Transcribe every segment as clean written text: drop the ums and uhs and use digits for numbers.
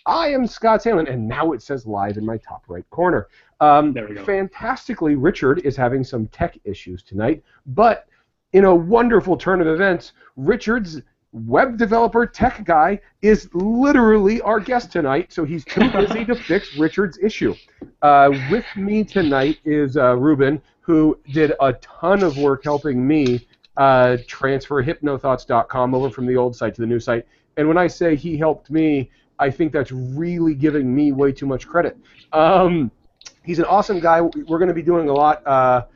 I am Scott Sandlin, and now it says live in my top right corner. There we go. Fantastically, Richard is having some tech issues tonight, but in a wonderful turn of events, Richard's web developer tech guy is literally our guest tonight, so he's too busy to fix Richard's issue. With me tonight is Ruben, who did a ton of work helping me transfer hypnothoughts.com over from the old site to the new site. And when I say he helped me, I think that's really giving me way too much credit. He's an awesome guy. We're going to be doing a lot of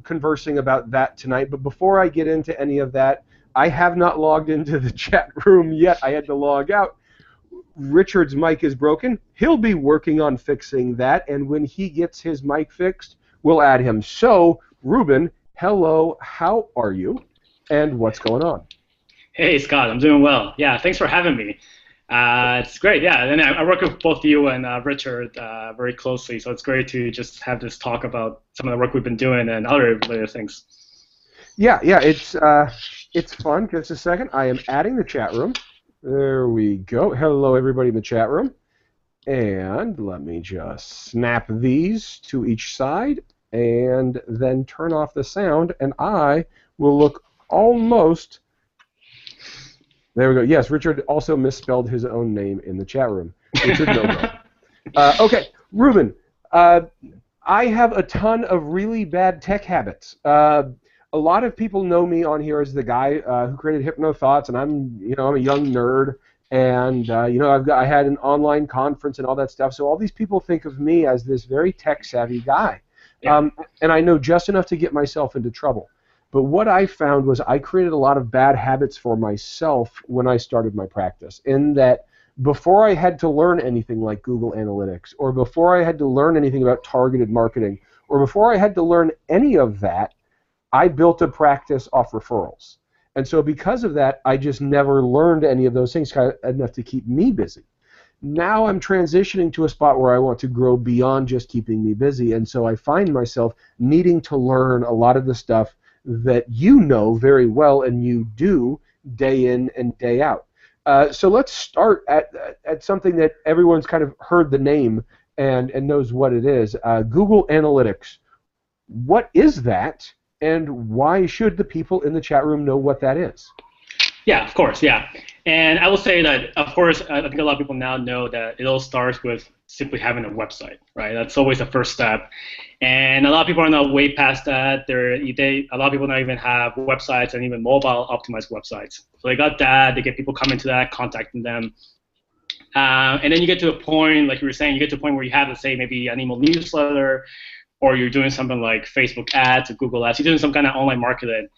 conversing about that tonight. But before I get into any of that, I have not logged into the chat room yet. I had to log out. Richard's mic is broken. He'll be working on fixing that, and when he gets his mic fixed, we'll add him. So, Ruben, hello, how are you, and what's going on? Hey, Scott, I'm doing well. Yeah, thanks for having me. It's great, yeah. And I work with both you and Richard very closely, so it's great to just have this talk about some of the work we've been doing and other related things. Yeah, it's fun. Just a second. I am adding the chat room. There we go. Hello, everybody in the chat room. And let me just snap these to each side and then turn off the sound, and I will look almost... There we go. Yes, Richard also misspelled his own name in the chat room. Richard Noble. Okay, Ruben, I have a ton of really bad tech habits. A lot of people know me on here as the guy who created HypnoThoughts, and I'm a young nerd, and I had an online conference and all that stuff. So all these people think of me as this very tech-savvy guy, Yeah. and I know just enough to get myself into trouble. But what I found was I created a lot of bad habits for myself when I started my practice, in that before I had to learn anything like Google Analytics, or before I had to learn anything about targeted marketing, or before I had to learn any of that, I built a practice off referrals. And so because of that, I just never learned any of those things enough to keep me busy. Now I'm transitioning to a spot where I want to grow beyond just keeping me busy, and so I find myself needing to learn a lot of the stuff that you know very well and you do day in and day out. So let's start at something that everyone's kind of heard the name and knows what it is. Google Analytics. What is that, and why should the people in the chat room know what that is? Yeah, of course, yeah. And I will say that, of course, I think a lot of people now know that it all starts with simply having a website, right? That's always the first step. And a lot of people are now way past that. A lot of people now even have websites and even mobile optimized websites. So they got that. They get people coming to that, contacting them. And then you get to a point, like you were saying, you get to a point where you have, let's say, maybe an email newsletter, or you're doing something like Facebook ads or Google ads. You're doing some kind of online marketing.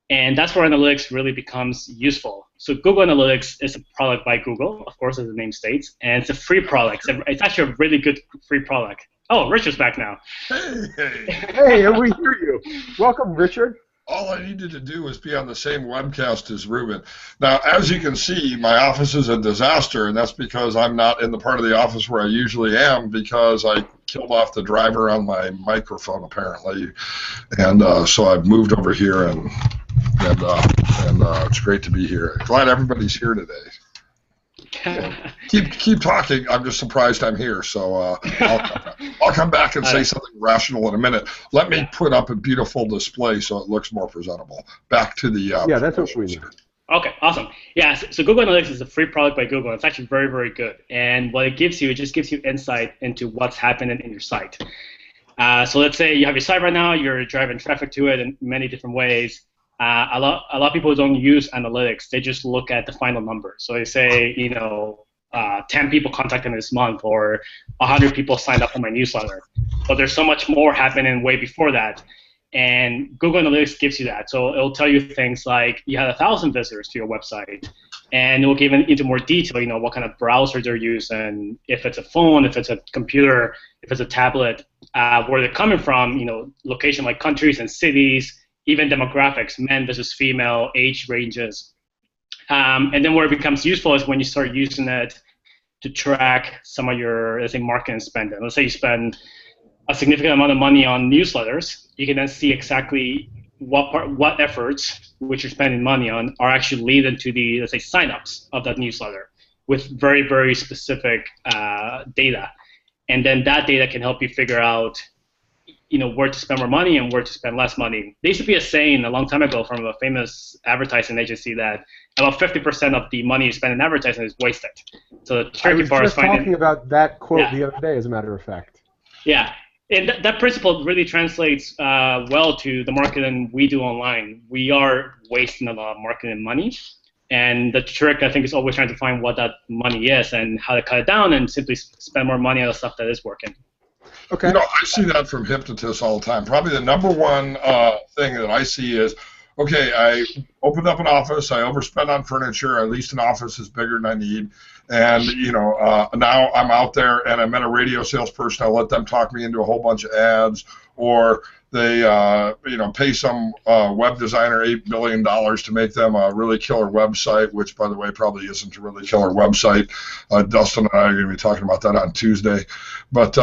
And that's where analytics really becomes useful. So Google Analytics is a product by Google, of course, as the name states, and it's a free product. It's actually a really good free product. Oh, Richard's back now. Hey, we hear you. Welcome, Richard. All I needed to do was be on the same webcast as Ruben. Now, as you can see, my office is a disaster, and that's because I'm not in the part of the office where I usually am, because I killed off the driver on my microphone, apparently. And so I've moved over here, and it's great to be here. Glad everybody's here today. Keep talking. I'm just surprised I'm here. So I'll come back and say something rational in a minute. Let me put up a beautiful display so it looks more presentable. Back to the yeah, that's what we need. Okay, awesome. Yeah, so Google Analytics is a free product by Google. It's actually very, very good. And what it gives you, it just gives you insight into what's happening in your site. So let's say you have your site right now. You're driving traffic to it in many different ways. A lot of people don't use analytics. They just look at the final number. So they say, 10 people contacted me this month, or 100 people signed up for my newsletter. But there's so much more happening way before that. And Google Analytics gives you that. So it'll tell you things like you had 1,000 visitors to your website. And it will give into more detail, what kind of browser they're using, if it's a phone, if it's a computer, if it's a tablet, where they're coming from, location like countries and cities, even demographics, men versus female, age ranges. And then where it becomes useful is when you start using it to track some of your, let's say, marketing spending. Let's say you spend a significant amount of money on newsletters. You can then see exactly what efforts which you're spending money on are actually leading to the, let's say, signups of that newsletter. with very, very specific data. And then that data can help you figure out, where to spend more money and where to spend less money. There used to be a saying a long time ago from a famous advertising agency that about 50% of the money you spend in advertising is wasted. So the tricky part is finding. I was just talking about that quote the other day, as a matter of fact. Yeah, and that principle really translates well to the marketing we do online. We are wasting a lot of marketing money, and the trick, I think, is always trying to find what that money is and how to cut it down and simply spend more money on the stuff that is working. Okay. I see that from hypnotists all the time. Probably the number one thing that I see is, okay, I opened up an office, I overspent on furniture, I leased an office that's bigger than I need, and now I'm out there and I met a radio salesperson, I let them talk me into a whole bunch of ads, or they pay some web designer $8 billion to make them a really killer website, which, by the way, probably isn't a really killer website. Dustin and I are going to be talking about that on Tuesday. But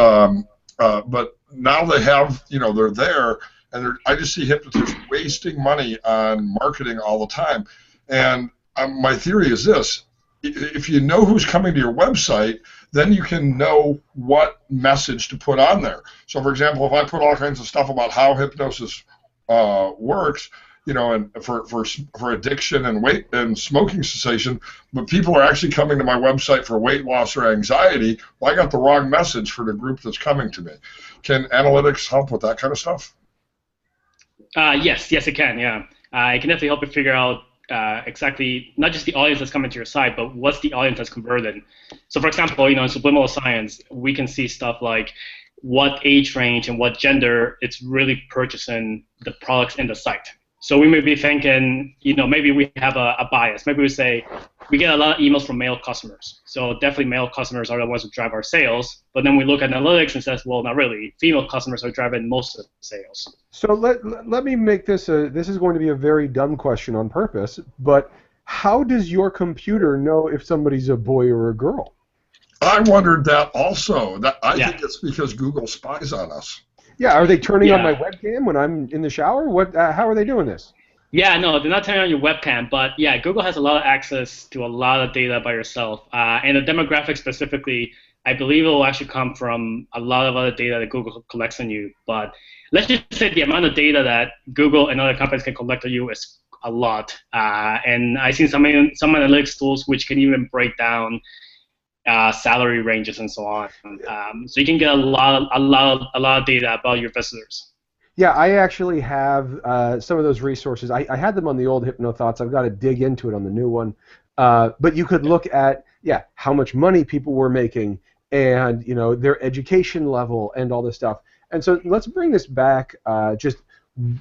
now they have, they're there, and I just see hypnotists wasting money on marketing all the time. And my theory is this: if you know who's coming to your website, then you can know what message to put on there. So, for example, if I put all kinds of stuff about how hypnosis works, and for addiction and weight and smoking cessation, but people are actually coming to my website for weight loss or anxiety, well, I got the wrong message for the group that's coming to me. Can analytics help with that kind of stuff? Yes, it can. Yeah, it can definitely help you figure out exactly not just the audience that's coming to your site, but what's the audience that's converted. So, for example, in subliminal science, we can see stuff like what age range and what gender it's really purchasing the products in the site. So we may be thinking, maybe we have a bias. Maybe we say we get a lot of emails from male customers. So definitely male customers are the ones who drive our sales. But then we look at analytics and says, well, not really. Female customers are driving most of the sales. So let me make this this is going to be a very dumb question on purpose, but how does your computer know if somebody's a boy or a girl? I wondered that also. I think it's because Google spies on us. Yeah, are they turning on my webcam when I'm in the shower? How are they doing this? Yeah, no, they're not turning on your webcam, but yeah, Google has a lot of access to a lot of data by yourself. And the demographics specifically, I believe it will actually come from a lot of other data that Google collects on you. But let's just say the amount of data that Google and other companies can collect on you is a lot. And I've seen some analytics tools which can even break down salary ranges and so on. So you can get a lot of data about your visitors. Yeah, I actually have some of those resources. I had them on the old HypnoThoughts. I've got to dig into it on the new one. But you could look at how much money people were making and their education level and all this stuff. And so let's bring this back just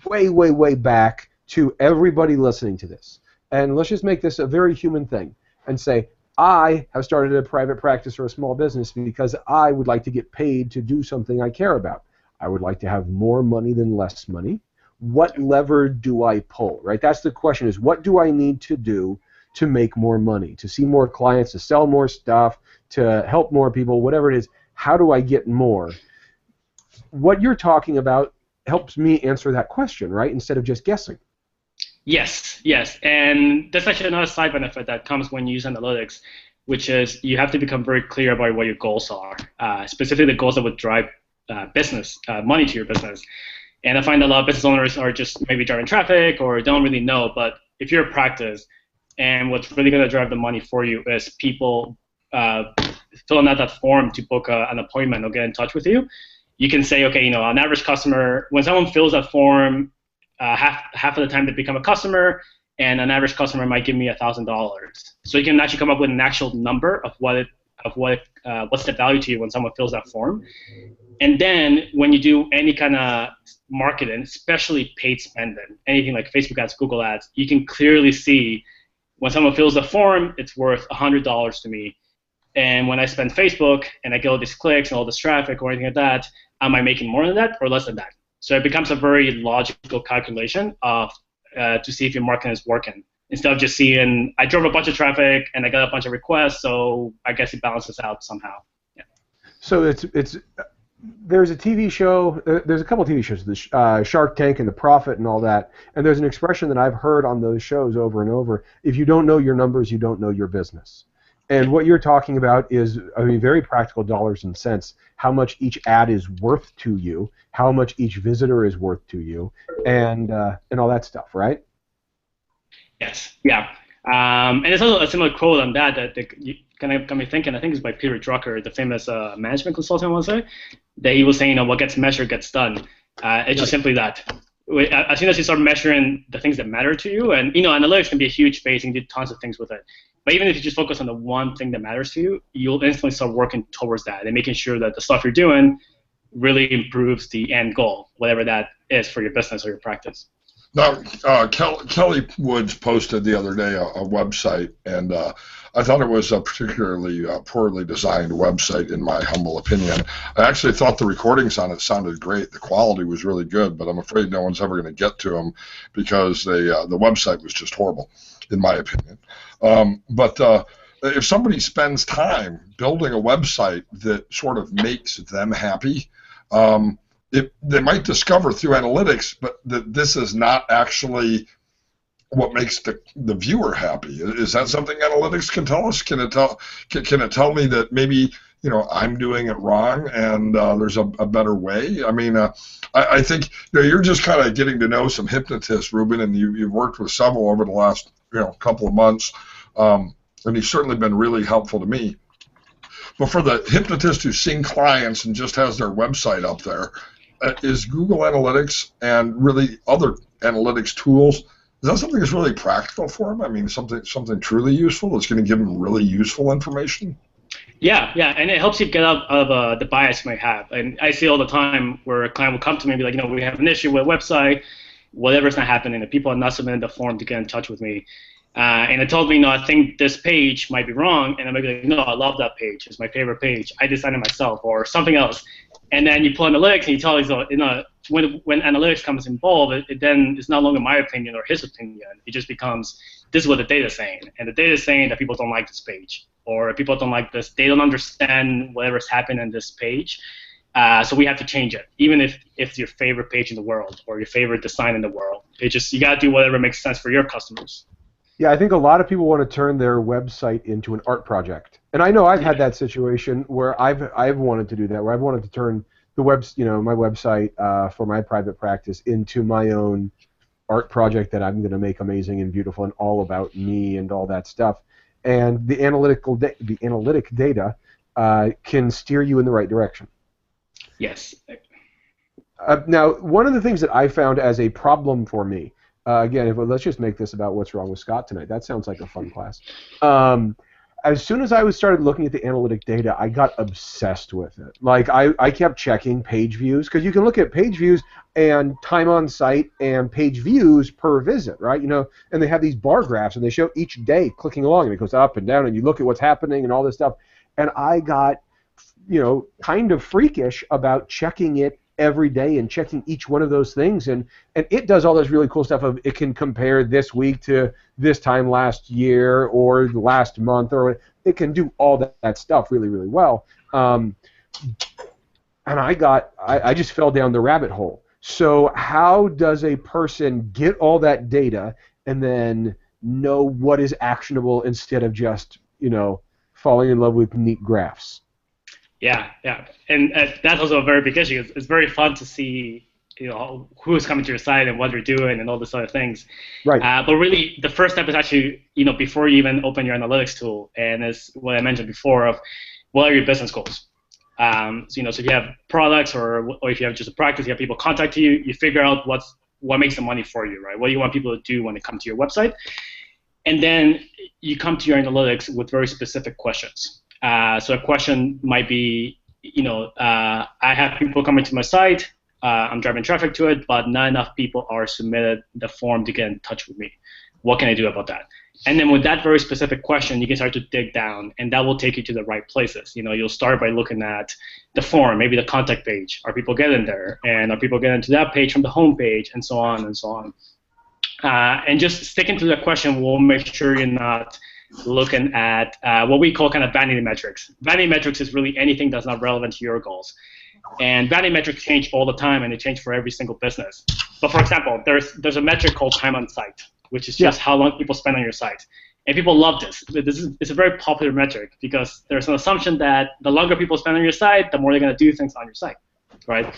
way back to everybody listening to this. And let's just make this a very human thing and say, I have started a private practice or a small business because I would like to get paid to do something I care about. I would like to have more money than less money. What lever do I pull, right? That's the question, is what do I need to do to make more money, to see more clients, to sell more stuff, to help more people, whatever it is. How do I get more? What you're talking about helps me answer that question, right, instead of just guessing. Yes, and there's actually another side benefit that comes when you use analytics, which is you have to become very clear about what your goals are, specifically the goals that would drive business, money to your business. And I find a lot of business owners are just maybe driving traffic or don't really know, but if you're a practice and what's really going to drive the money for you is people filling out that form to book an appointment or get in touch with you, you can say, okay, an average customer, when someone fills that form, half of the time they become a customer, and an average customer might give me $1,000. So you can actually come up with an actual number of what's the value to you when someone fills that form. And then when you do any kind of marketing, especially paid spending, anything like Facebook ads, Google ads, you can clearly see when someone fills the form, it's worth $100 to me. And when I spend Facebook and I get all these clicks and all this traffic or anything like that, am I making more than that or less than that? So it becomes a very logical calculation of to see if your marketing is working, instead of just seeing I drove a bunch of traffic and I got a bunch of requests, so I guess it balances out somehow. Yeah. So there's a TV show. There's a couple of TV shows, the Shark Tank and The Profit and all that. And there's an expression that I've heard on those shows over and over: if you don't know your numbers, you don't know your business. And what you're talking about is, I mean, very practical dollars and cents, how much each ad is worth to you, how much each visitor is worth to you, and all that stuff, right? Yes. Yeah. And there's also a similar quote on that you kind of got me thinking. I think it's by Peter Drucker, the famous management consultant, I want to say, that he was saying, what gets measured gets done. It's just simply that. As soon as you start measuring the things that matter to you, and analytics can be a huge space, and you can do tons of things with it. But even if you just focus on the one thing that matters to you, you'll instantly start working towards that and making sure that the stuff you're doing really improves the end goal, whatever that is for your business or your practice. Now, Kelly Woods posted the other day a website, and I thought it was a particularly poorly designed website, in my humble opinion. I actually thought the recordings on it sounded great. The quality was really good, but I'm afraid no one's ever going to get to them because the website was just horrible, in my opinion. But if somebody spends time building a website that sort of makes them happy, they might discover through analytics, but that this is not actually what makes the viewer happy. Is that something analytics can tell us? Can it tell me that maybe I'm doing it wrong and there's a better way? I mean, I think you're just kind of getting to know some hypnotists, Ruben, and you've worked with several over the last couple of months, and you've certainly been really helpful to me. But for the hypnotist who's seeing clients and just has their website up there, is Google Analytics and really other analytics tools, is that something that's really practical for them? I mean, something truly useful that's going to give them really useful information? Yeah, and it helps you get out of the bias you might have. And I see all the time where a client will come to me and be like, we have an issue with a website, whatever's not happening, and people are not submitting the form to get in touch with me. And it told me, I think this page might be wrong, and I might be like, no, I love that page. It's my favorite page. I designed it myself, or something else. And then you pull analytics, and you tell us, when analytics comes involved, it then is no longer my opinion or his opinion. It just becomes, this is what the data is saying, and the data is saying that people don't like this page, or people don't like this. They don't understand whatever's happened in this page. So we have to change it, even if it's your favorite page in the world or your favorite design in the world. You got to do whatever makes sense for your customers. Yeah, I think a lot of people want to turn their website into an art project, and I know I've had that situation where I've wanted to do that, where I've wanted to turn the my website for my private practice into my own art project that I'm going to make amazing and beautiful and all about me and all that stuff. And the analytic data can steer you in the right direction. Yes. Now, one of the things that I found as a problem for me. Again, let's just make this about what's wrong with Scott tonight. That sounds like a fun class. As soon as I started looking at the analytic data, I got obsessed with it. Like, I kept checking page views, because you can look at page views and time on site and page views per visit, right? And they have these bar graphs, and they show each day clicking along, and it goes up and down, and you look at what's happening and all this stuff. And I got, kind of freakish about checking it every day and checking each one of those things, and it does all this really cool stuff of it can compare this week to this time last year or last month, or it can do all that stuff really, really well. And I just fell down the rabbit hole. So how does a person get all that data and then know what is actionable instead of just falling in love with neat graphs? Yeah, and that's also a very big issue. It's very fun to see, who's coming to your site and what they're doing and all these other things. Right. But really, the first step is actually, before you even open your analytics tool, and it's what I mentioned before of what are your business goals. So if you have products or if you have just a practice, you have people contact you, you figure out what makes the money for you, right? what do you want people to do when they come to your website? And then you come to your analytics with very specific questions. So a question might be, I have people coming to my site, I'm driving traffic to it, but not enough people are submitted the form to get in touch with me. What can I do about that? And then with that very specific question, you can start to dig down, and that will take you to the right places. You'll start by looking at the form, maybe the contact page. Are people getting there? And are people getting to that page from the home page, and so on and so on. And just sticking to that question will make sure you're not looking at what we call kind of vanity metrics. Vanity metrics is really anything that's not relevant to your goals. And vanity metrics change all the time, and they change for every single business. But for example, there's a metric called time on site, which is just how long people spend on your site. And people love this. It's a very popular metric because there's an assumption that the longer people spend on your site, the more they're going to do things on your site, right?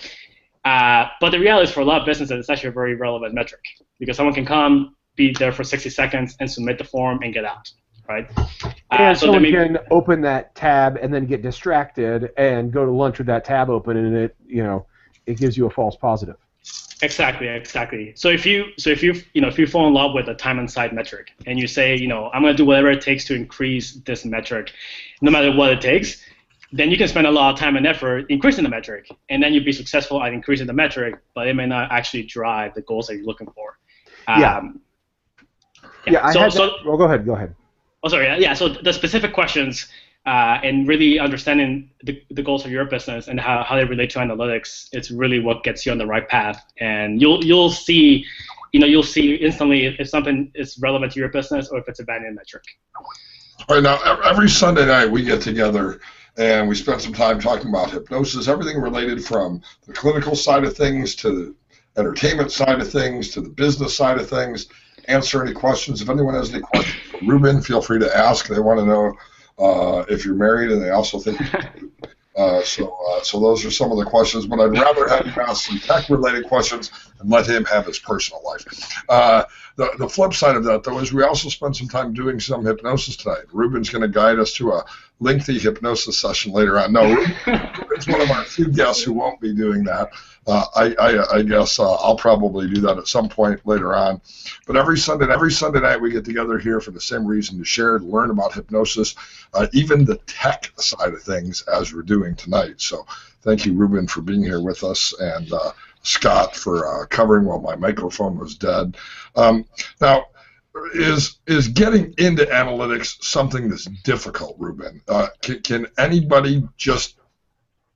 But the reality is for a lot of businesses, it's actually a very relevant metric because someone can come, be there for 60 seconds, and submit the form and get out, right? And so someone can open that tab and then get distracted and go to lunch with that tab open, and it gives you a false positive. Exactly. So if you fall in love with a time on site metric and you say, I'm going to do whatever it takes to increase this metric, no matter what it takes, then you can spend a lot of time and effort increasing the metric, and then you'll be successful at increasing the metric, but it may not actually drive the goals that you're looking for. Well, go ahead. Oh, sorry. Yeah. So the specific questions and really understanding the goals of your business and how they relate to analytics, it's really what gets you on the right path. And you'll see instantly if something is relevant to your business or if it's a value metric. All right. Now, every Sunday night we get together and we spend some time talking about hypnosis, everything related from the clinical side of things to the entertainment side of things to the business side of things. Answer any questions. If anyone has any questions for Ruben, feel free to ask. They want to know if you're married, and they also think so those are some of the questions, but I'd rather have you ask some tech-related questions and let him have his personal life. The flip side of that, though, is we also spent some time doing some hypnosis tonight. Ruben's going to guide us to a lengthy hypnosis session later on. No, Ruben's one of our few guests who won't be doing that. I guess I'll probably do that at some point later on. But every Sunday night we get together here for the same reason, to share, to learn about hypnosis, even the tech side of things as we're doing tonight. So thank you, Ruben, for being here with us, and Scott for covering while my microphone was dead. Now, is getting into analytics something that's difficult, Ruben? Can anybody just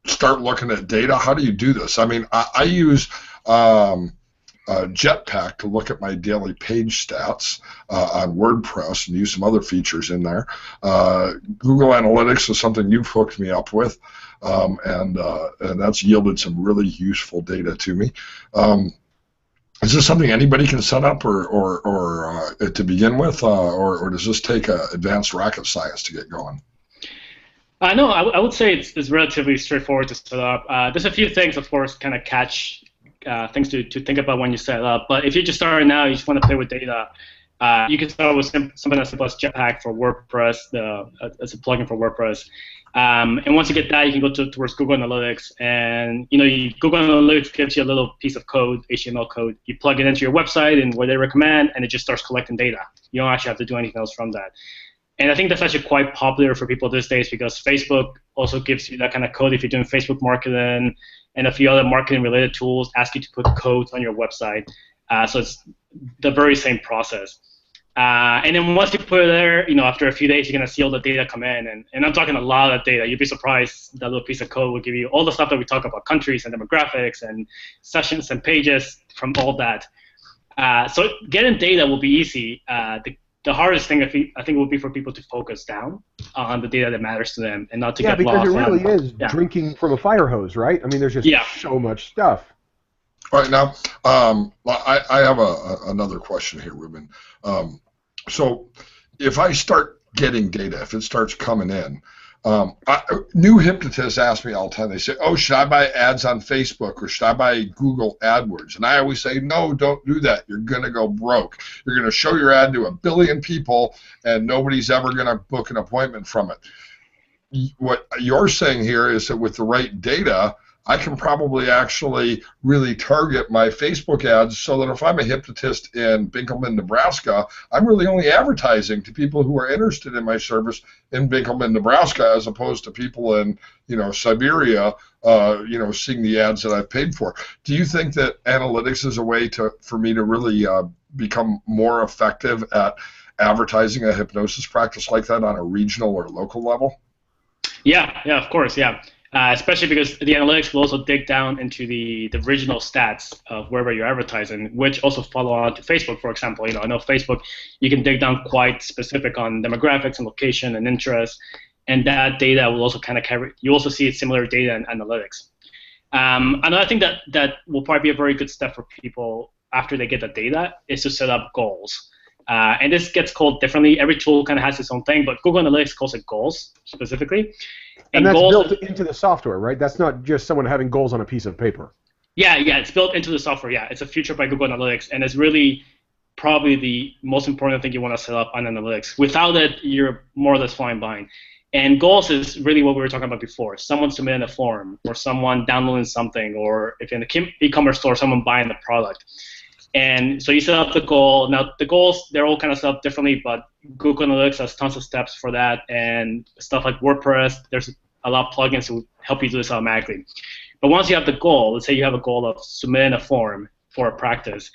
start looking at data? How do you do this? I mean, I use Jetpack to look at my daily page stats on WordPress and use some other features in there. Google Analytics is something you've hooked me up with, and that's yielded some really useful data to me. Is this something anybody can set up or to begin with, or does this take advanced rocket science to get going? No, I would say it's relatively straightforward to set up. There's a few things, of course, kind of catch things to think about when you set it up. But if you're just starting now, you just want to play with data, you can start with something as simple as Jetpack for WordPress, as a plugin for WordPress. And once you get that, you can go towards Google Analytics. And Google Analytics gives you a little piece of code, HTML code. You plug it into your website and where they recommend, and it just starts collecting data. You don't actually have to do anything else from that. And I think that's actually quite popular for people these days because Facebook also gives you that kind of code if you're doing Facebook marketing, and a few other marketing-related tools ask you to put codes on your website. So it's the very same process. And then once you put it there, after a few days, you're going to see all the data come in. And I'm talking a lot of data. You'd be surprised that little piece of code will give you all the stuff that we talk about, countries and demographics and sessions and pages from all that. So getting data will be easy. The hardest thing, I think, will be for people to focus down on the data that matters to them and not to get lost. Yeah, because it really is drinking from a fire hose, right? I mean, there's just so much stuff. All right, now, I have another question here, Ruben. So if I start getting data, if it starts coming in, new hypnotists ask me all the time, they say, oh, should I buy ads on Facebook or should I buy Google AdWords? And I always say, no, don't do that. You're going to go broke. You're going to show your ad to 1 billion people and nobody's ever going to book an appointment from it. What you're saying here is that with the right data, I can probably actually really target my Facebook ads so that if I'm a hypnotist in Binkelman, Nebraska, I'm really only advertising to people who are interested in my service in Binkelman, Nebraska, as opposed to people in, Siberia, seeing the ads that I've paid for. Do you think that analytics is a way for me to really become more effective at advertising a hypnosis practice like that on a regional or local level? Yeah, of course, yeah. Especially because the analytics will also dig down into the regional stats of wherever you're advertising, which also follow on to Facebook, for example. I know Facebook, you can dig down quite specific on demographics and location and interest, and that data will also kind of carry. You also see similar data in analytics. Another thing that will probably be a very good step for people after they get the data is to set up goals. And this gets called differently. Every tool kind of has its own thing, but Google Analytics calls it goals specifically. And that's goals built into the software, right? That's not just someone having goals on a piece of paper. Yeah, it's built into the software. Yeah, it's a feature by Google Analytics, and it's really probably the most important thing you want to set up on Analytics. Without it, you're more or less flying blind. And goals is really what we were talking about before. Someone submitting a form, or someone downloading something, or if in the e-commerce store, someone buying the product. And so you set up the goal. Now, the goals, they're all kind of set up differently, but Google Analytics has tons of steps for that, and stuff like WordPress, there's a lot of plugins to help you do this automatically. But once you have the goal, let's say you have a goal of submitting a form for a practice,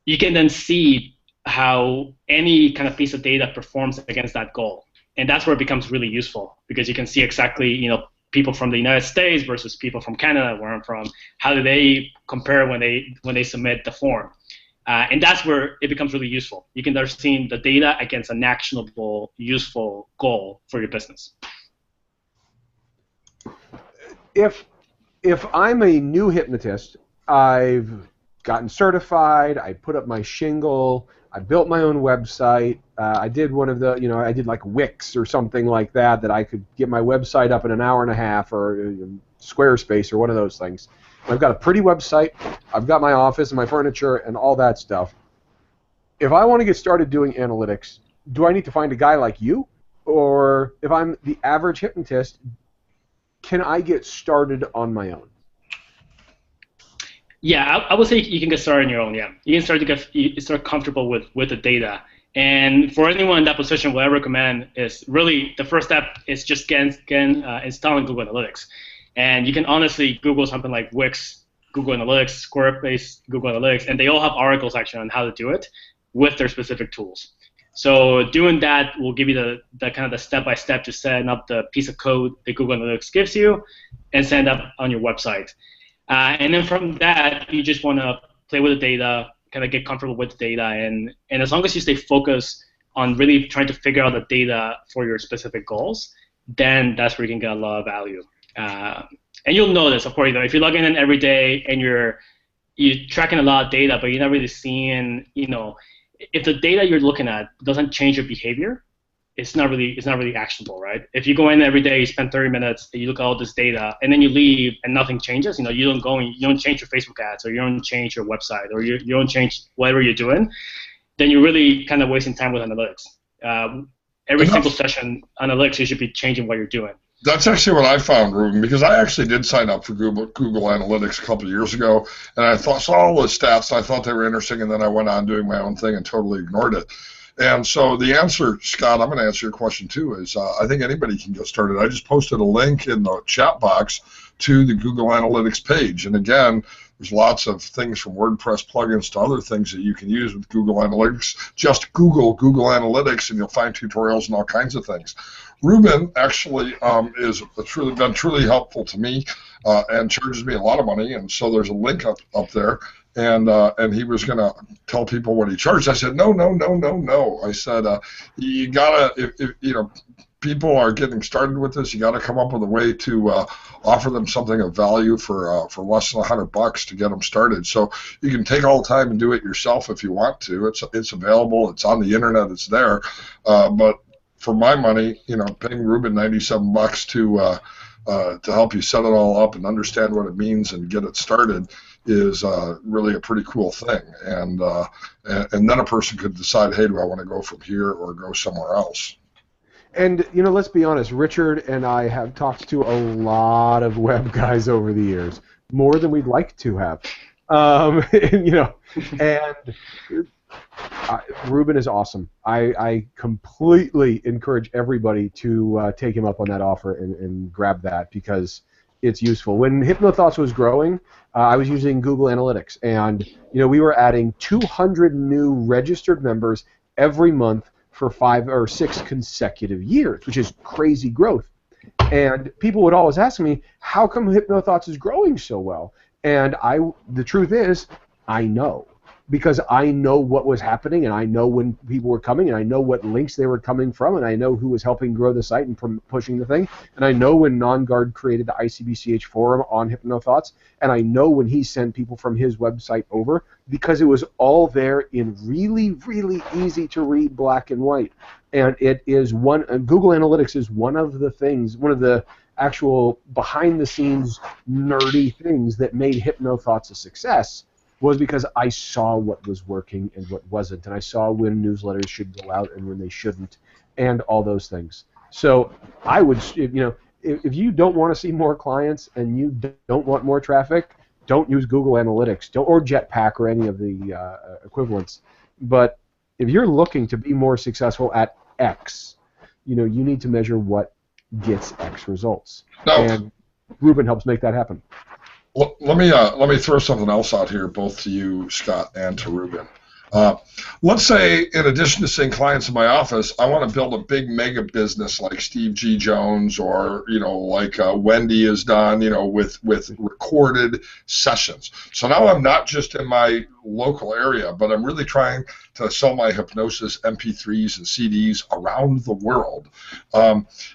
you can then see how any kind of piece of data performs against that goal. And that's where it becomes really useful, because you can see exactly, people from the United States versus people from Canada, where I'm from, how do they compare when they submit the form? And that's where it becomes really useful. You can start seeing the data against an actionable, useful goal for your business. If I'm a new hypnotist, I've gotten certified, I put up my shingle, I built my own website, I did one of the, I did like Wix or something like that I could get my website up in an hour and a half, or Squarespace or one of those things. I've got a pretty website, I've got my office and my furniture and all that stuff. If I want to get started doing analytics, do I need to find a guy like you? Or if I'm the average hypnotist, can I get started on my own? Yeah, I would say you can get started on your own. Yeah, you can start comfortable with the data. And for anyone in that position, what I recommend is really the first step is just installing Google Analytics. And you can honestly Google something like Wix, Google Analytics, Squarespace, Google Analytics, and they all have articles actually on how to do it with their specific tools. So doing that will give you the kind of the step-by-step to setting up the piece of code that Google Analytics gives you and send up on your website. And then from that, you just want to play with the data, kind of get comfortable with the data, and as long as you stay focused on really trying to figure out the data for your specific goals, then that's where you can get a lot of value. And you'll notice, of course, if you're logging in every day and you're tracking a lot of data, but you're not really seeing, if the data you're looking at doesn't change your behavior, it's not really actionable, right? If you go in every day, you spend 30 minutes, and you look at all this data, and then you leave and nothing changes, you don't go and you don't change your Facebook ads, or you don't change your website, or you don't change whatever you're doing, then you're really kind of wasting time with analytics. Every single session, analytics, you should be changing what you're doing. That's actually what I found, Ruben, because I actually did sign up for Google Analytics a couple of years ago, and I saw all the stats, and I thought they were interesting, and then I went on doing my own thing and totally ignored it. And so the answer, Scott, I'm going to answer your question too, is I think anybody can get started. I just posted a link in the chat box to the Google Analytics page. And again, there's lots of things from WordPress plugins to other things that you can use with Google Analytics. Just Google Analytics and you'll find tutorials and all kinds of things. Ruben actually is been truly helpful to me and charges me a lot of money. And so there's a link up there. And he was going to tell people what he charged. I said, no. I said, you gotta, if people are getting started with this, you got to come up with a way to offer them something of value for less than $100 to get them started. So you can take all the time and do it yourself if you want to. It's available. It's on the internet. It's there. But for my money, paying Ruben $97 to help you set it all up and understand what it means and get it started is really a pretty cool thing, and then a person could decide, hey, do I want to go from here or go somewhere else? And let's be honest, Richard and I have talked to a lot of web guys over the years, more than we'd like to have, Ruben is awesome. I completely encourage everybody to take him up on that offer and grab that, because it's useful. When HypnoThoughts was growing, I was using Google Analytics, and we were adding 200 new registered members every month for 5 or 6 consecutive years, which is crazy growth. And people would always ask me, how come HypnoThoughts is growing so well? And the truth is, I know. because I know what was happening, and I know when people were coming, and I know what links they were coming from, and I know who was helping grow the site and pushing the thing, and I know when NonGuard created the ICBCH forum on HypnoThoughts, and I know when he sent people from his website over, because it was all there in really, really easy to read black and white. And it is Google Analytics is one of the actual behind-the-scenes nerdy things that made HypnoThoughts a success, was because I saw what was working and what wasn't, and I saw when newsletters should go out and when they shouldn't, and all those things. So I would, if you don't want to see more clients and you don't want more traffic, don't use Google Analytics or Jetpack or any of the equivalents. But if you're looking to be more successful at X, you need to measure what gets X results. No. And Ruben helps make that happen. Well, let me throw something else out here, both to you, Scott, and to Ruben. Let's say, in addition to seeing clients in my office, I want to build a big mega business like Steve G. Jones, or like Wendy has done, with recorded sessions. So now I'm not just in my local area, but I'm really trying to sell my hypnosis MP3s and CDs around the world.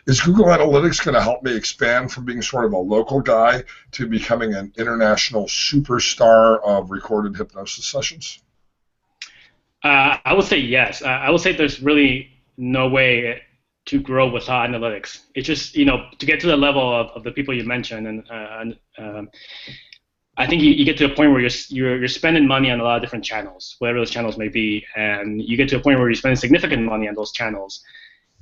Is Google Analytics going to help me expand from being sort of a local guy to becoming an international superstar of recorded hypnosis sessions? I would say yes. I would say there's really no way to grow without analytics. It's just, to get to the level of the people you mentioned, and I think you get to a point where you're spending money on a lot of different channels, whatever those channels may be, and you get to a point where you're spending significant money on those channels.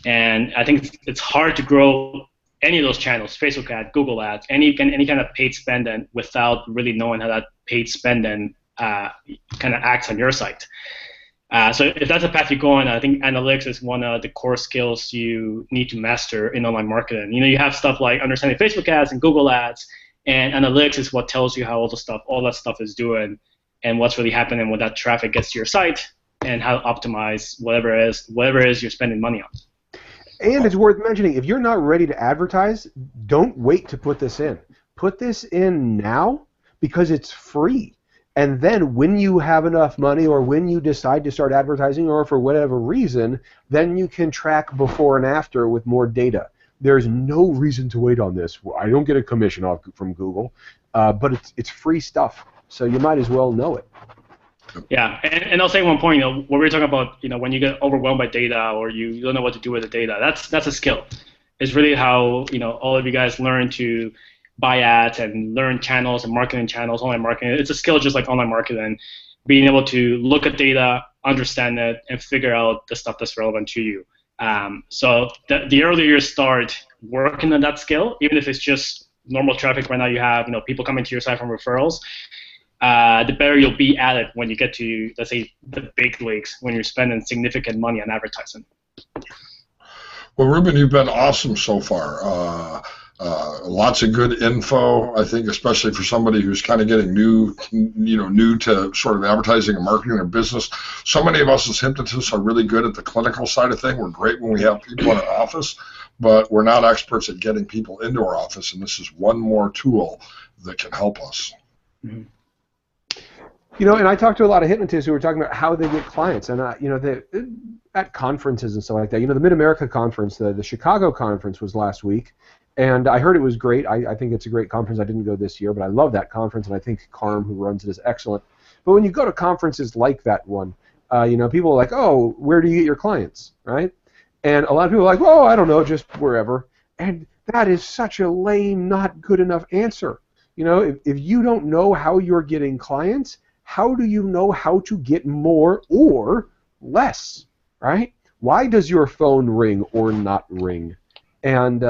And I think it's hard to grow any of those channels, Facebook ads, Google ads, any kind of paid spending, without really knowing how that paid spending kind of acts on your site. So if that's the path you go on, I think analytics is one of the core skills you need to master in online marketing. You have stuff like understanding Facebook ads and Google ads, and analytics is what tells you how all that stuff is doing, and what's really happening when that traffic gets to your site, and how to optimize whatever it is you're spending money on. And it's worth mentioning, if you're not ready to advertise, don't wait to put this in. Put this in now, because it's free. And then when you have enough money, or when you decide to start advertising, or for whatever reason, then you can track before and after with more data. There's no reason to wait on this. I don't get a commission from Google, but it's free stuff, so you might as well know it. Yeah, and I'll say one point, what we were talking about, when you get overwhelmed by data, or you don't know what to do with the data, that's a skill. It's really how, all of you guys learn to buy ads and learn channels and marketing channels, online marketing. It's a skill just like online marketing, being able to look at data, understand it, and figure out the stuff that's relevant to you. So the earlier you start working on that skill, even if it's just normal traffic right now you have, people coming to your site from referrals, the better you'll be at it when you get to, let's say, the big leagues, when you're spending significant money on advertising. Well, Ruben, you've been awesome so far. Lots of good info, I think, especially for somebody who's kind of getting new to sort of advertising and marketing their business. So many of us as hypnotists are really good at the clinical side of things. We're great when we have people in our office, but we're not experts at getting people into our office, and this is one more tool that can help us. Mm-hmm. And I talked to a lot of hypnotists who were talking about how they get clients, and at conferences and stuff like that. The Mid-America conference, the Chicago conference was last week, and I heard it was great. I think it's a great conference. I didn't go this year, but I love that conference, and I think Carm, who runs it, is excellent. But when you go to conferences like that one, people are like, oh, where do you get your clients, right? And a lot of people are like, oh, I don't know, just wherever. And that is such a lame, not good enough answer. If you don't know how you're getting clients, how do you know how to get more or less, right? Why does your phone ring or not ring? And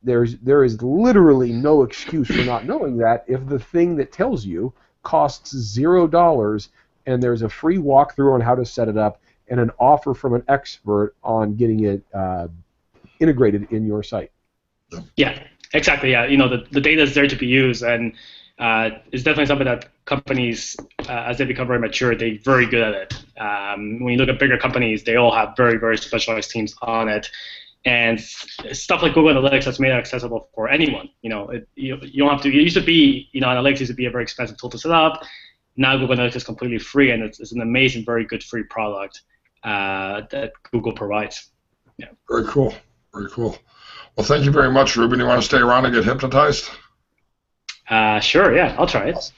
there is literally no excuse for not knowing that if the thing that tells you costs $0 and there's a free walkthrough on how to set it up and an offer from an expert on getting it integrated in your site. Yeah, exactly. Yeah, the data is there to be used, and it's definitely something that companies, as they become very mature, they're very good at it. When you look at bigger companies, they all have very, very specialized teams on it. And stuff like Google Analytics has made it accessible for anyone. You don't have to. It used to be, analytics used to be a very expensive tool to set up, now Google Analytics is completely free, and it's an amazing, very good free product that Google provides. Yeah. Very cool. Very cool. Well, thank you very much, Ruben. You want to stay around and get hypnotized? Sure, yeah, I'll try it.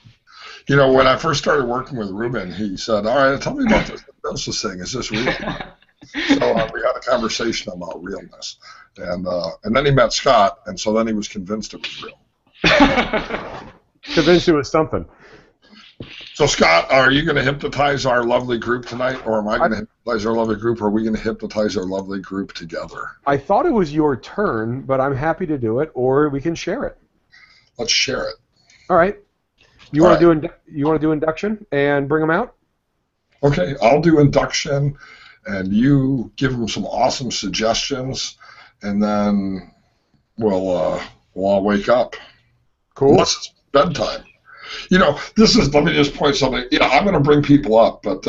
You know, when I first started working with Ruben, he said, all right, tell me about this hypnosis thing. Is this real? So we had a conversation about realness. And then he met Scott, and so then he was convinced it was real. Convinced it was something. So, Scott, are you going to hypnotize our lovely group tonight, or am I going to hypnotize our lovely group, or are we going to hypnotize our lovely group together? I thought it was your turn, but I'm happy to do it, or we can share it. Let's share it. All right. You want to do induction and bring them out? Okay, I'll do induction, and you give them some awesome suggestions, and then we'll all wake up. Cool. Unless it's bedtime. You know, let me just point something. You know, I'm going to bring people up, but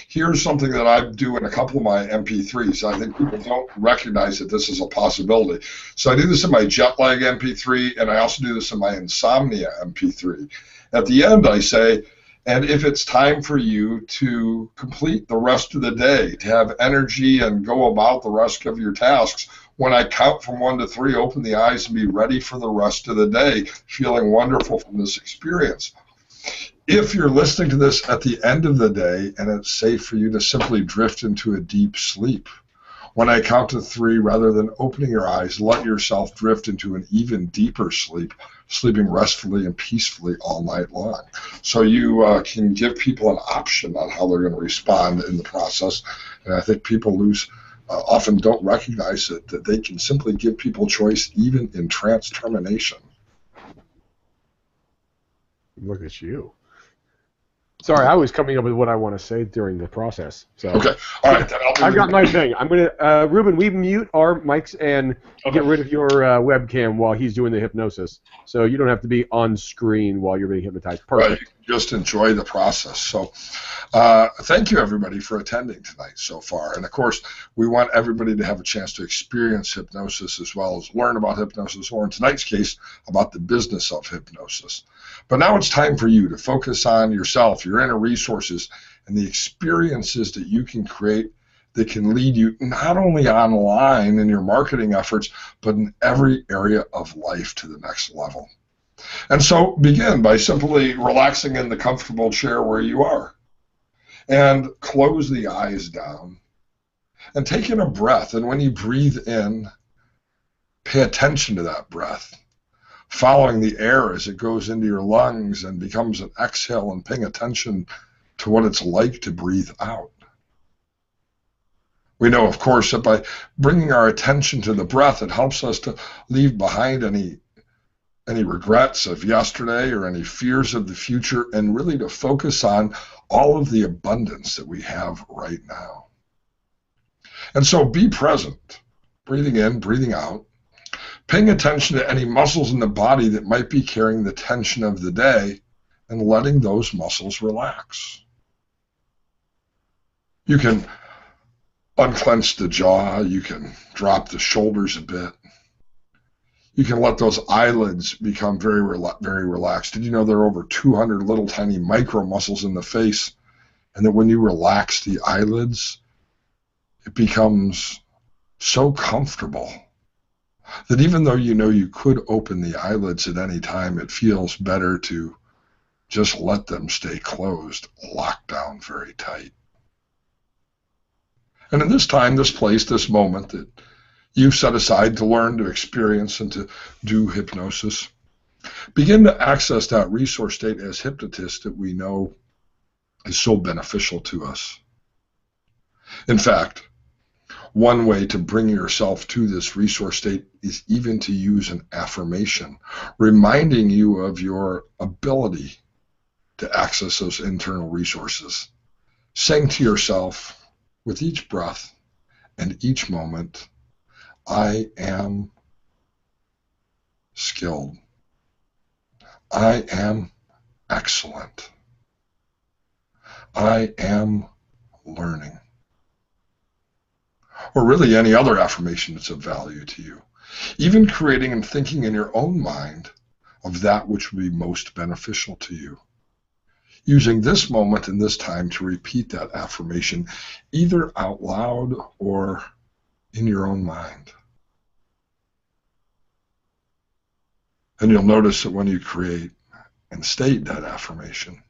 here's something that I do in a couple of my MP3s. I think people don't recognize that this is a possibility. So I do this in my jet lag MP3, and I also do this in my insomnia MP3. At the end, I say, and if it's time for you to complete the rest of the day, to have energy and go about the rest of your tasks, when I count from 1 to 3, open the eyes and be ready for the rest of the day, feeling wonderful from this experience. If you're listening to this at the end of the day and it's safe for you to simply drift into a deep sleep, when I count to 3, rather than opening your eyes, let yourself drift into an even deeper sleep, sleeping restfully and peacefully all night long. So you can give people an option on how they're going to respond in the process. And I think people often don't recognize it, that they can simply give people choice even in trance termination. Look at you. Sorry, I was coming up with what I want to say during the process. So. Okay, all right. Then I've got my thing. I'm gonna, Ruben, we mute our mics and get rid of your webcam while he's doing the hypnosis, so you don't have to be on screen while you're being hypnotized. Perfect. Right. Just enjoy the process. So, thank you everybody for attending tonight so far. And of course, we want everybody to have a chance to experience hypnosis as well as learn about hypnosis, or in tonight's case, about the business of hypnosis. But now it's time for you to focus on yourself, your inner resources, and the experiences that you can create that can lead you not only online in your marketing efforts, but in every area of life to the next level. And so begin by simply relaxing in the comfortable chair where you are, and close the eyes down and take in a breath. And when you breathe in, pay attention to that breath, following the air as it goes into your lungs and becomes an exhale, and paying attention to what it's like to breathe out. We know, of course, that by bringing our attention to the breath, it helps us to leave behind any regrets of yesterday or any fears of the future, and really to focus on all of the abundance that we have right now. And so be present, breathing in, breathing out, paying attention to any muscles in the body that might be carrying the tension of the day, and letting those muscles relax. You can unclench the jaw, you can drop the shoulders a bit. You can let those eyelids become very relaxed. Did you know there are over 200 little tiny micro muscles in the face, and that when you relax the eyelids, it becomes so comfortable that even though you know you could open the eyelids at any time, it feels better to just let them stay closed, locked down very tight. And in this time, this place, this moment that you've set aside to learn, to experience, and to do hypnosis, begin to access that resource state as hypnotists that we know is so beneficial to us. In fact, one way to bring yourself to this resource state is even to use an affirmation, reminding you of your ability to access those internal resources. Saying to yourself with each breath and each moment, I am skilled. I am excellent. I am learning. Or really any other affirmation that's of value to you. Even creating and thinking in your own mind of that which would be most beneficial to you. using this moment and this time to repeat that affirmation, either out loud or in your own mind. And you'll notice that when you create and state that affirmation,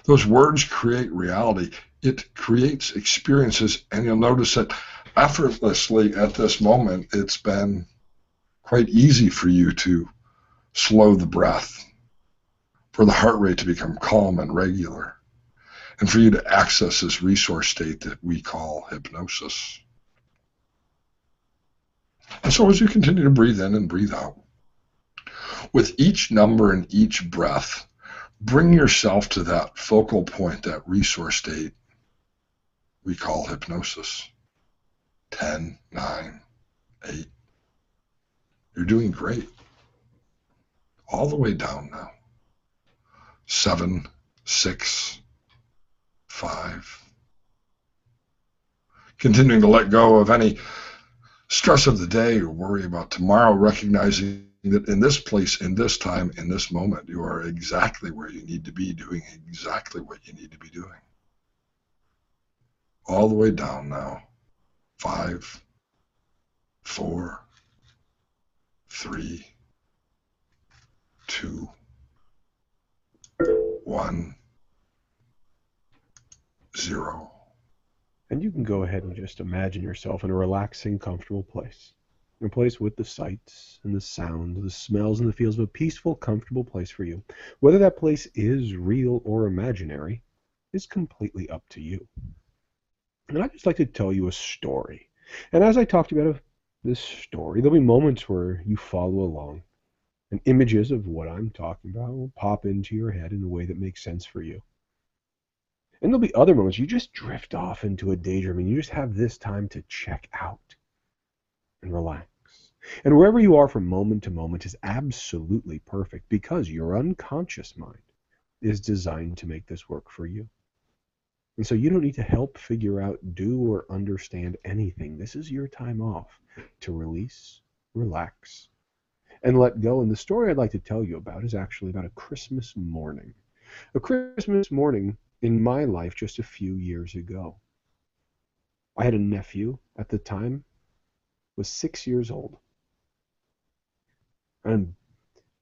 those words create reality. It creates experiences, and you'll notice that effortlessly at this moment, it's been quite easy for you to slow the breath, for the heart rate to become calm and regular, and for you to access this resource state that we call hypnosis. And so as you continue to breathe in and breathe out, with each number and each breath, bring yourself to that focal point, that resource state we call hypnosis. 10, 9, 8. You're doing great. All the way down now. 7, 6, 5. Continuing to let go of any stress of the day or worry about tomorrow, recognizing that in this place, in this time, in this moment, you are exactly where you need to be, doing exactly what you need to be doing. All the way down now. 5, 4, 3, 2, 1, 0. And you can go ahead and just imagine yourself in a relaxing, comfortable place. A place with the sights and the sounds, the smells and the feels of a peaceful, comfortable place for you. Whether that place is real or imaginary is completely up to you. And I'd just like to tell you a story. And as I talked about this story, there'll be moments where you follow along, and images of what I'm talking about will pop into your head in a way that makes sense for you. And there'll be other moments you just drift off into a daydream, and you just have this time to check out and relax. And wherever you are from moment to moment is absolutely perfect, because your unconscious mind is designed to make this work for you. And so you don't need to help figure out, do, or understand anything. This is your time off to release, relax, and let go. And the story I'd like to tell you about is actually about a Christmas morning. A Christmas morning in my life just a few years ago. I had a nephew at the time, was 6 years old. And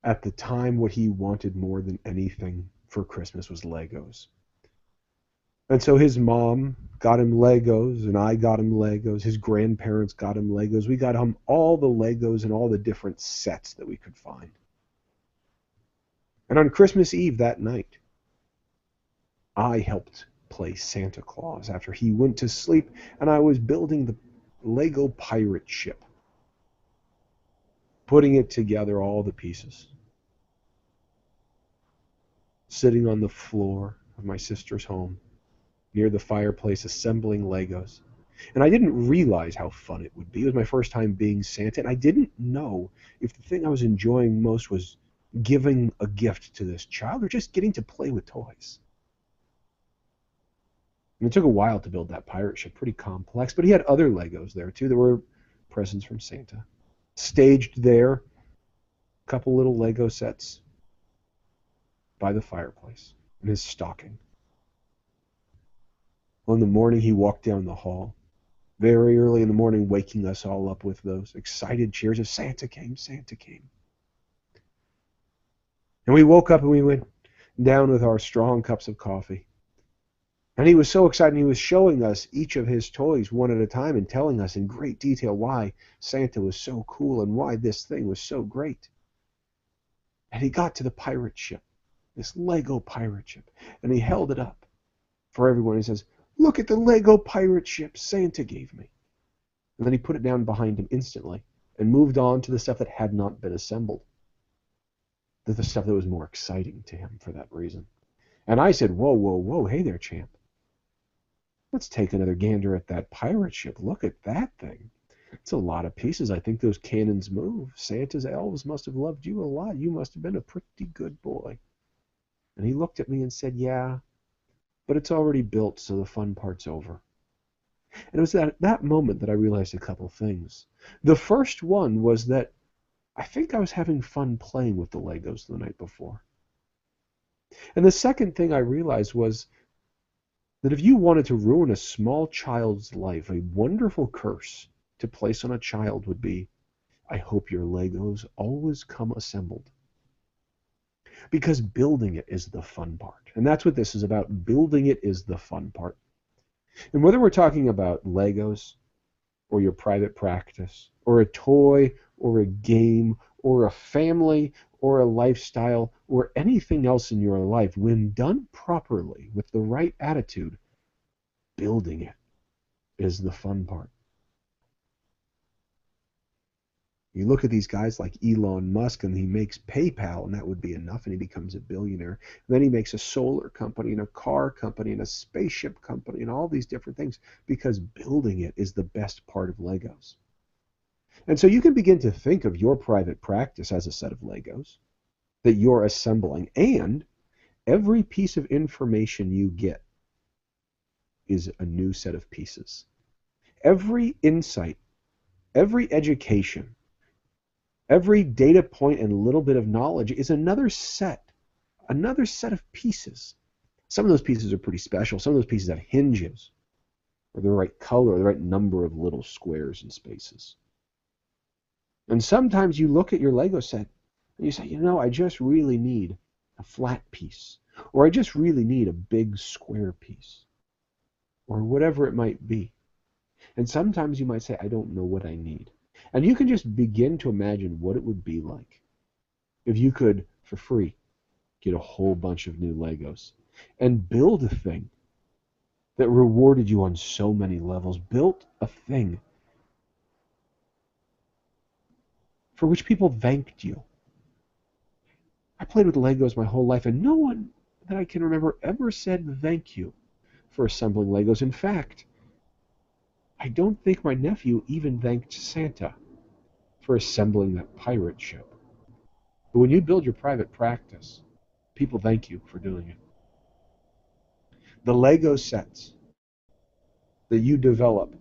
at the time, what he wanted more than anything for Christmas was Legos. And so his mom got him Legos, and I got him Legos. His grandparents got him Legos. We got him all the Legos and all the different sets that we could find. And on Christmas Eve that night, I helped play Santa Claus after he went to sleep, and I was building the Lego pirate ship, putting it together, all the pieces. Sitting on the floor of my sister's home, near the fireplace, assembling Legos. And I didn't realize how fun it would be. It was my first time being Santa, and I didn't know if the thing I was enjoying most was giving a gift to this child or just getting to play with toys. And it took a while to build that pirate ship, pretty complex, but he had other Legos there too. There were presents from Santa. Staged there, a couple little Lego sets by the fireplace in his stocking. Well, in the morning, he walked down the hall, very early in the morning, waking us all up with those excited cheers of Santa came, Santa came. And we woke up and we went down with our strong cups of coffee. And he was so excited, he was showing us each of his toys one at a time and telling us in great detail why Santa was so cool and why this thing was so great. And he got to the pirate ship, this Lego pirate ship, and he held it up for everyone. He says, "Look at the Lego pirate ship Santa gave me." And then he put it down behind him instantly and moved on to the stuff that had not been assembled, the stuff that was more exciting to him for that reason. And I said, whoa, whoa, whoa, hey there, champ. Let's take another gander at that pirate ship. Look at that thing. It's a lot of pieces. I think those cannons move. Santa's elves must have loved you a lot. You must have been a pretty good boy. And he looked at me and said, yeah, but it's already built, so the fun part's over. And it was at that moment that I realized a couple things. The first one was that I think I was having fun playing with the Legos the night before. And the second thing I realized was that if you wanted to ruin a small child's life, a wonderful curse to place on a child would be, I hope your Legos always come assembled. Because building it is the fun part. And that's what this is about. Building it is the fun part. And whether we're talking about Legos or your private practice or a toy or a game or a family or a lifestyle or anything else in your life, when done properly with the right attitude, building it is the fun part. You look at these guys like Elon Musk, and he makes PayPal, and that would be enough, and he becomes a billionaire. And then he makes a solar company and a car company and a spaceship company and all these different things, because building it is the best part of Legos. And so you can begin to think of your private practice as a set of Legos that you're assembling, and every piece of information you get is a new set of pieces. Every insight, every education, every data point and little bit of knowledge is another set of pieces. Some of those pieces are pretty special. Some of those pieces have hinges, or the right color, or the right number of little squares and spaces. And sometimes you look at your Lego set and you say, you know, I just really need a flat piece, or I just really need a big square piece, or whatever it might be. And sometimes you might say, I don't know what I need. And you can just begin to imagine what it would be like if you could, for free, get a whole bunch of new Legos and build a thing that rewarded you on so many levels, built a thing for which people thanked you. I played with Legos my whole life, and no one that I can remember ever said thank you for assembling Legos. In fact, I don't think my nephew even thanked Santa for assembling that pirate ship. But when you build your private practice, people thank you for doing it. The Lego sets that you develop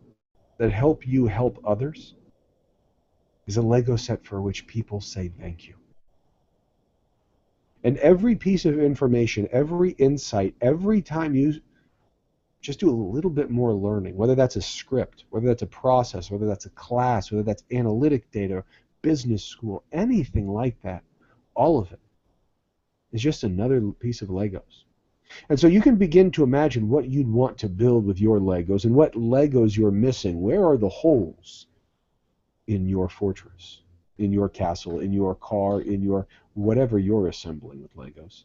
that help you help others is a Lego set for which people say thank you. And every piece of information, every insight, every time you just do a little bit more learning, whether that's a script, whether that's a process, whether that's a class, whether that's analytic data, business school, anything like that, all of it is just another piece of Legos. And so you can begin to imagine what you'd want to build with your Legos and what Legos you're missing. Where are the holes in your fortress, in your castle, in your car, in your whatever you're assembling with Legos?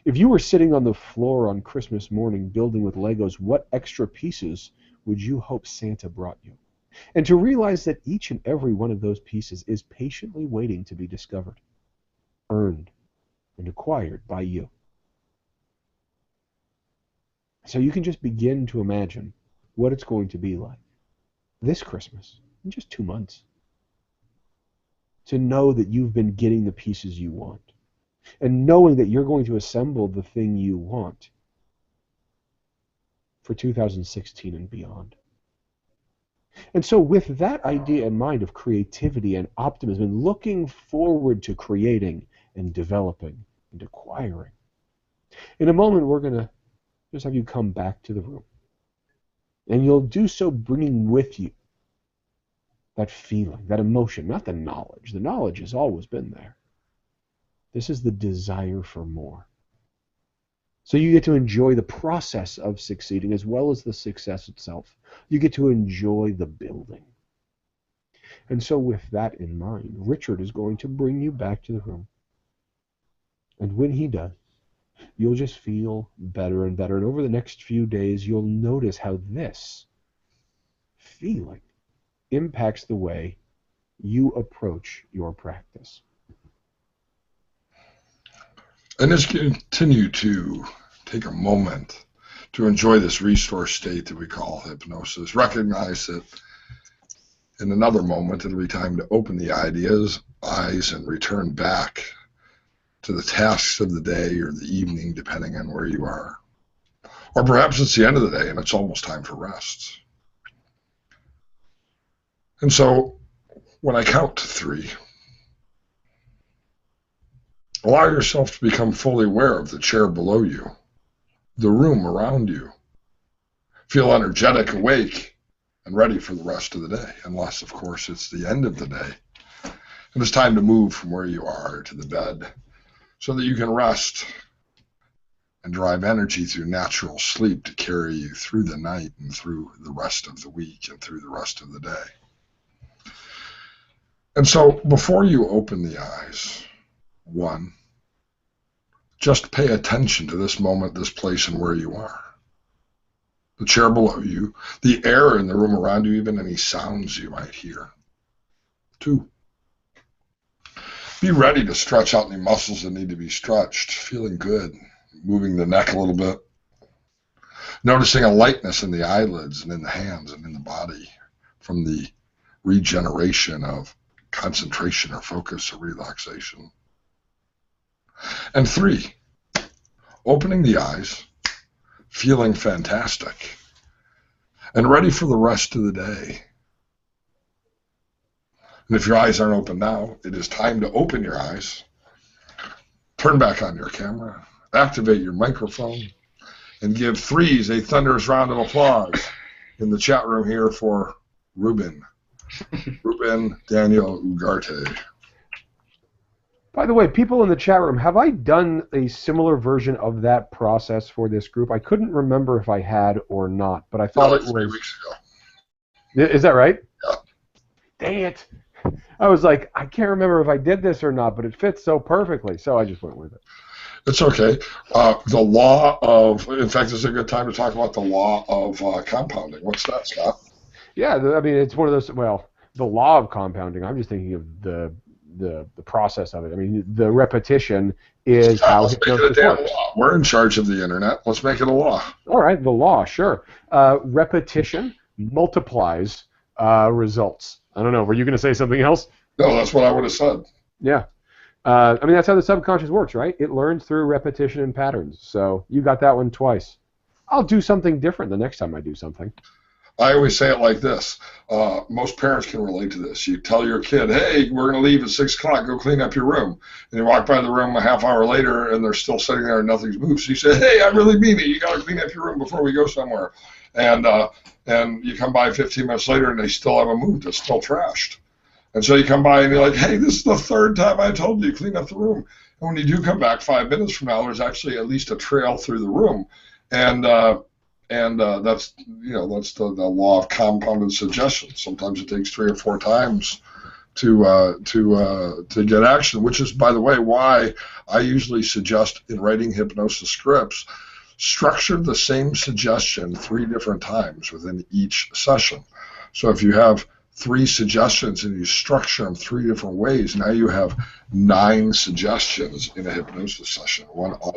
If you were sitting on the floor on Christmas morning building with Legos, what extra pieces would you hope Santa brought you? And to realize that each and every one of those pieces is patiently waiting to be discovered, earned, and acquired by you. So you can just begin to imagine what it's going to be like this Christmas, in just 2 months, to know that you've been getting the pieces you want, and knowing that you're going to assemble the thing you want for 2016 and beyond. And so with that idea in mind of creativity and optimism and looking forward to creating and developing and acquiring, in a moment we're going to just have you come back to the room. And you'll do so bringing with you that feeling, that emotion, not the knowledge. The knowledge has always been there. This is the desire for more. So you get to enjoy the process of succeeding as well as the success itself. You get to enjoy the building. And so with that in mind, Richard is going to bring you back to the room. And when he does, you'll just feel better and better. And over the next few days, you'll notice how this feeling impacts the way you approach your practice. And just continue to take a moment to enjoy this restore state that we call hypnosis. Recognize that in another moment, it'll be time to open the eyes and return back to the tasks of the day or the evening, depending on where you are. Or perhaps it's the end of the day and it's almost time for rest. And so when I count to 3, Allow yourself to become fully aware of the chair below you, the room around you. Feel energetic, awake, and ready for the rest of the day, unless, of course, it's the end of the day. And it's time to move from where you are to the bed so that you can rest and drive energy through natural sleep to carry you through the night and through the rest of the week and through the rest of the day. And so before you open the eyes, one, just pay attention to this moment, this place, and where you are. The chair below you, the air in the room around you, even any sounds you might hear. Two, be ready to stretch out any muscles that need to be stretched, feeling good, moving the neck a little bit, noticing a lightness in the eyelids and in the hands and in the body from the regeneration of concentration or focus or relaxation. And three, opening the eyes, feeling fantastic, and ready for the rest of the day. And if your eyes aren't open now, it is time to open your eyes, turn back on your camera, activate your microphone, and give threes a thunderous round of applause in the chat room here for Ruben. Ruben Daniel Ugarte. By the way, people in the chat room, have I done a similar version of that process for this group? I couldn't remember if I had or not, but I thought Like it was 3 weeks ago. Is that right? Yeah. Dang it. I was like, I can't remember if I did this or not, but it fits so perfectly, so I just went with it. It's okay. The law of, in fact, it's a good time to talk about the law of compounding. What's that, Scott? Yeah, I mean, it's one of those, well, the law of compounding, I'm just thinking of the process of it. I mean, the repetition is how Let's make it a hypnosis damn works. law. We're in charge of the internet. Let's make it a law. All right, the law, sure. Repetition multiplies results. I don't know. Were you going to say something else? No, that's what I would have said. Yeah. I mean, that's how the subconscious works, right? It learns through repetition and patterns. So you got that one twice. I'll do something different the next time I do something. I always say it like this. Most parents can relate to this. You tell your kid, hey, we're going to leave at 6 o'clock, go clean up your room. And you walk by the room a half hour later, and they're still sitting there and nothing's moved. So you say, hey, I really mean it. You got to clean up your room before we go somewhere. And you come by 15 minutes later, and they still haven't moved. It's still trashed. And so you come by, and you're like, hey, this is the third time I told you, clean up the room. And when you do come back 5 minutes from now, there's actually at least a trail through the room. And that's the law of compounded suggestion. Sometimes it takes 3 or 4 times to get action, which is, by the way, why I usually suggest in writing hypnosis scripts, structure the same suggestion 3 different times within each session. So if you have 3 suggestions and you structure them 3 different ways, now you have 9 suggestions in a hypnosis session.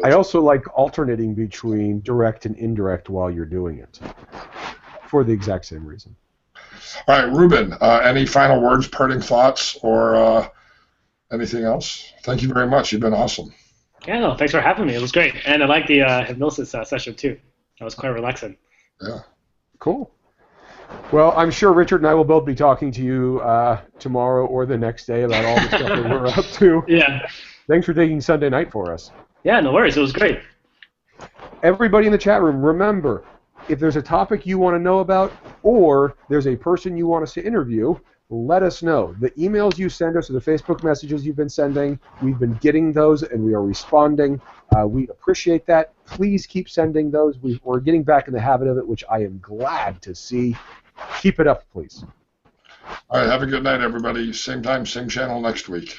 I also like alternating between direct and indirect while you're doing it for the exact same reason. All right, Ruben, any final words, parting thoughts, or anything else? Thank you very much. You've been awesome. Yeah, no, thanks for having me. It was great. And I like the hypnosis session, too. That was quite relaxing. Yeah. Cool. Well, I'm sure Richard and I will both be talking to you tomorrow or the next day about all the stuff that we're up to. Yeah. Thanks for taking Sunday night for us. Yeah, no worries. It was great. Everybody in the chat room, remember, if there's a topic you want to know about or there's a person you want us to interview, let us know. The emails you send us or the Facebook messages you've been sending, we've been getting those and we are responding. We appreciate that. Please keep sending those. We're getting back in the habit of it, which I am glad to see. Keep it up, please. All right, have a good night, everybody. Same time, same channel next week.